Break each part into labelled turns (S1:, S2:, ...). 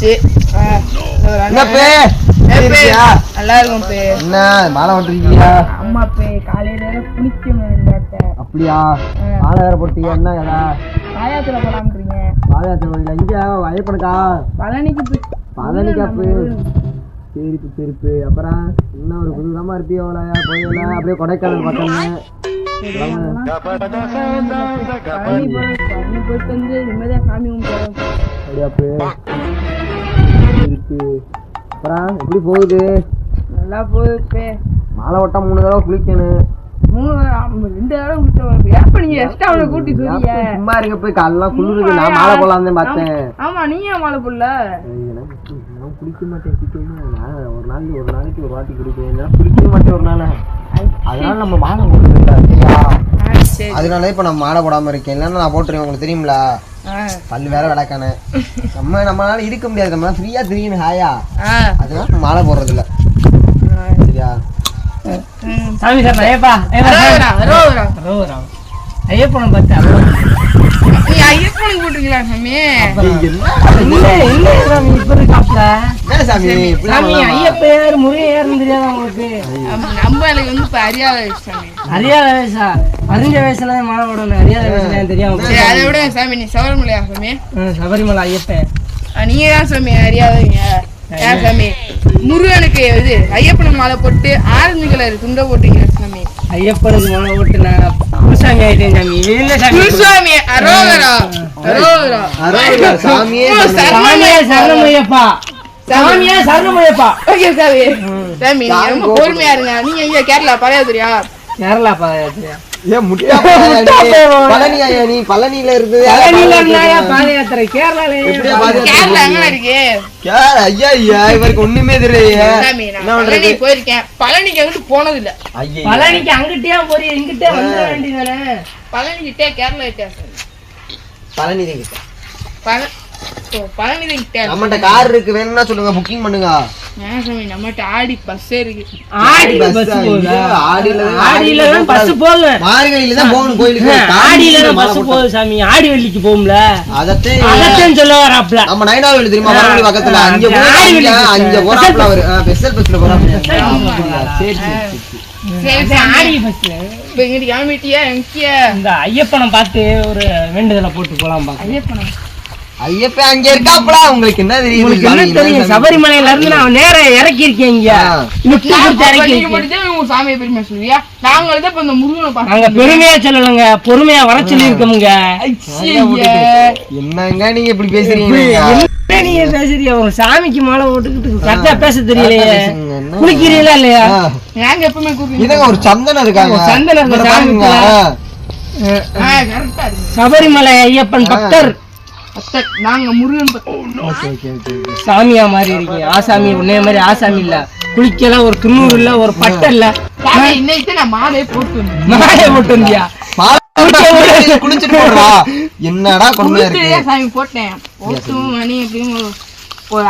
S1: வந்துருச்சு. நல்லா இருக்கும் பே.
S2: என்ன மாலை போட்டுருக்கீங்க?
S1: அம்மா பே காலையில குளிக்கணும்.
S2: அப்படியா? மாலை வேற போட்டீங்க. என்ன கதா?
S1: பாயாத்துல போலாம்ன்றீங்க.
S2: பாயாத்துல போறீங்களா? இங்க ஐயப்பனுக்கா? பழனிக்கா பே. சரிப்பு சரிப்பு. அப்புறம் என்ன ஒரு புதுதமா இருப்பியோ கோயில அப்படியே கொடைக்கானல் பக்கம்
S1: போயிட்டு வந்து நிம்மதியா சாமி
S2: அப்படியாப்பு இருக்கு. அப்புறம் எப்படி போகுது?
S1: நல்லா போகுது. மாலை
S2: ஓட்டம் 3 தடவை குளிக்கணும்.
S1: 2 தடவை குளிச்ச நீங்க எக்ஸ்ட்ரா அவனை கூட்டி சொல்லிய
S2: சும்மா இருக்க போய் காலெல்லாம் குளிருக்கு. நான் மாலை போடலான்னு பார்த்தேன்.
S1: ஆமா நீ ஏன் மாலை போடல?
S2: குளிக்க மாட்டேன். ஒரு நாளைக்கு ஒரு வாட்டி குடிப்பேன். குளிக்க மாட்டேன் ஒரு நாள். அதனால நம்ம மாலை போட்டுருக்கா. அதனால இப்ப நம்ம மாலை போடாம இருக்கேன். இல்லைன்னா நான் போட்டுருவேன். உங்களுக்கு தெரியுங்களா? பல்லு வேற விளக்கானே. நம்மளால இருக்க முடியாது. நம்ம ஃப்ரீயா தெரியணும் ஹாயா. அதனால மாலை போடுறது இல்ல. சரியா?
S1: சாமி சார் ஐயப்பா ஐயப்பனை பார்த்தா நீ ஐயப்பனுக்கு போட்டுருக்கீங்களா சாமி? ஐயப்பன் முருகையாருன்னு தெரியாதா உங்களுக்கு? நம்ம எனக்கு வந்து இப்ப அறியாத வயசா அறிஞ்ச வயசுல மாலை போடணும். அறியாத வயசுல தெரியாம அதை விட சாமி நீ சபரிமலையா சாமி? சபரிமலை ஐயப்பன் நீங்க தான் சாமி அறியாதீங்க. ஏன் சாமி முருகனுக்கு இது ஐயப்பனுக்கு மாலை போட்டு ஆரஞ்சு கலர் துண்டை போட்டீங்க சாமி. ஐயப்பனுக்கு மாலை போட்டு நான் குருசாமி ஆயிட்டேன் சாமி. குருசாமி அரோகரா அரோகரா அரோகரா சாமியே சரணமையப்பா. சாமியே சரணமையப்பா. ஓகே சாமி. சாமி ரொம்ப பொறுமையா இருங்க. நீங்க இங்க கேரளா பாதயாத்திரையா? கேரளா பாதயாத்திரையா?
S2: ஏ முட்டா பழனியா? நீ பழனியில இருந்து
S1: பாதயாத்திரை கேரளால கேரளா எங்க இருக்கு?
S2: ஐயா இவருக்கு ஒண்ணுமே தெரியலையே.
S1: பழனி போயிருக்கேன். பழனிக்கு அங்கிட்டு போனது இல்ல. பழனிக்கு அங்கிட்டே போறீங்க. இங்கிட்டே வந்துட வேண்டியதானே? பழனி கிட்டே கேரளா கிட்டே
S2: பழனி
S1: கிட்ட
S2: நம்மகிட்ட கார் இருக்கு. வேணும்னா சொல்லுங்க, புக்கிங் பண்ணுங்க.
S1: நம்மகிட்ட ஆடி பஸ் இருக்கு.
S2: மார்கழியில தான் போகணும் கோயிலுக்கு.
S1: ஆடி வெள்ளிக்கு போகும்ல.
S2: அதத்தையும் சொல்ல வராப்ல. நம்ம நயனாவளி தெரியுமா? மரவள்ளி பக்கத்துல அங்க போறாப்ல அவரு. ஸ்பெஷல் பஸ்ல போறாப்ல.
S1: ஐயப்பனை பார்த்து ஒரு வேண்டுதலை போட்டு போலாம்.
S2: ஐயப்ப அங்க இருக்காப்ல. உங்களுக்கு என்ன தெரியும்?
S1: சபரிமலையில இருந்து நான் நேர இறக்கி இருக்கேன். சாமியை பெருமையா சொல்லுவியா? நாங்க பெருமையா சொல்லலங்க, பொறுமையா வர சொல்லி இருக்கோமுங்க.
S2: என்னங்க நீங்க இப்படி பேசுறீங்க?
S1: நீங்க பேசுறீங்க. ஒரு சாமிக்கு மாலை போட்டுக்கிட்டு கரெக்டா பேச தெரியலையே. குளிக்கிறீங்களா இல்லையா? நாங்க எப்பவுமே
S2: இதுங்க ஒரு சந்தனம் இருக்காங்க.
S1: சந்தனம் சபரிமலை ஐயப்பன் பக்தர். நாங்க முருகன் சாமியா மாதிரி இருக்கீங்க. ஆசாமி உன்னைய மாதிரி ஆசாமி இல்ல. குளிக்கல, ஒரு துண்ணூறு இல்ல, ஒரு பட்டை இல்ல. இன்னைக்கு நான் மாலையை போட்டு வந்தியா?
S2: என்னடா
S1: சாமி போட்டேன். மணி எப்படியும் ஒரு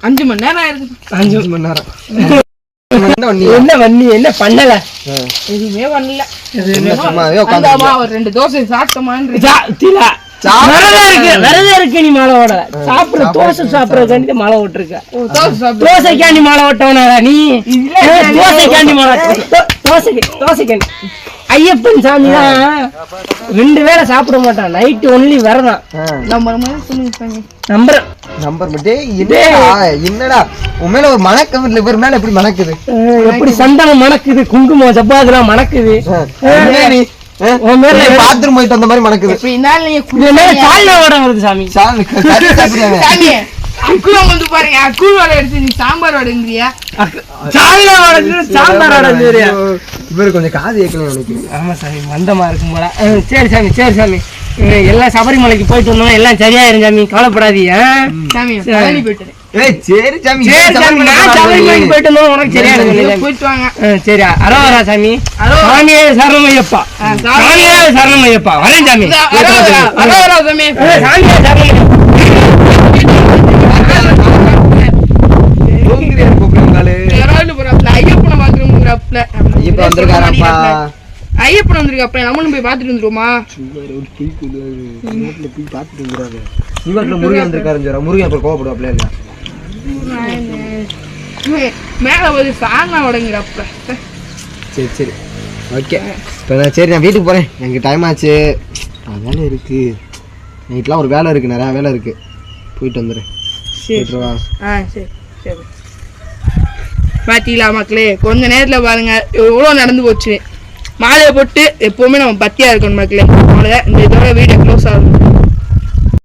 S1: 5 மணி நேரம் ஆயிருக்கு.
S2: 5 மணி நேரம்
S1: என்ன பண்ணி என்ன பண்ணல? எதுவுமே பண்ணல. ஒரு 2 தோசை சாப்பிட்டோமா? விரதம் இருக்கு. நீ மாலை ஓடல. சாப்பிட தோசை சாப்பிடறதுக்காண்டி மாலை ஓட்டிருக்க. தோசைக்காண்டி மாலை ஓட்டவனா நீ? தோசைக்காண்டி மாலை தோசைக்காண்டி. ஐயப்பன் சாமி தான் 2 வேளை சாப்பிட மாட்டான். நைட்டு ஒன்லி விரதம்.
S2: நம்பர் என்னடா உன் மேல ஒரு மணக்கம் இல்ல. இவர் மேல எப்படி மணக்குது?
S1: எப்படி சந்தனம் மணக்குது, குங்குமம் ஜப்பாதுலாம் மணக்குது.
S2: பாத்ரூம் போயிட்டு அந்த மாதிரி மணக்குது.
S1: சாமி சாம்பார் வடைங்கிறியா?
S2: இவரு கொஞ்சம் காது கேட்கல.
S1: ஆமா சாமி மந்தமா இருக்கும் போல. சரி சாமி சரி சாமி. எல்லாம் சபரிமலைக்கு போயிட்டு வந்தோம். எல்லாம் சரியாயிரும் சாமி, கவலைப்படாதீங்க.
S2: சரி சாமி,
S1: சபரிமலைக்கு போயிட்டு வந்தோம். உனக்கு சரியாயிரும். போயிட்டு வாங்க. சரி அரோகரா சாமி. சாமியே சரணமையப்பா. சாமியே சரணமையப்பா. வரேன் சாமி. அரோகரா சாமி. சாமியே சரணமையப்பா. ஐயப்பன் வந்திருக்காப்ல. நம்மளும் போய் பாத்துட்டு வந்துருவோமா?
S2: இவத்துல முருகன் வந்திருக்காருன்னு சொல்ற முருகன் அப்புறம் கோவப்படுவாப்ல இல்ல
S1: மேல போய் சாணா உடங்குறப்ப.
S2: சரி ஓகே. இப்போ சரி நான் வீட்டுக்கு போகிறேன், எனக்கு டைம் ஆச்சு, வேலை இருக்குது, நைட்லாம் ஒரு வேலை இருக்குது, நிறையா வேலை இருக்குது, போயிட்டு வந்துடுறேன்.
S1: சரிவா? சரி சரி. பார்த்தீங்களா மக்களே, கொஞ்ச நேரத்தில் பாருங்க எவ்வளோ நடந்து போச்சு. மாலையை போட்டு எப்போவுமே நம்ம பத்தியாக இருக்கணும் மக்களே. அவ்வளோதான், இந்த இதோட வீடியோ க்ளோஸ் ஆகும்.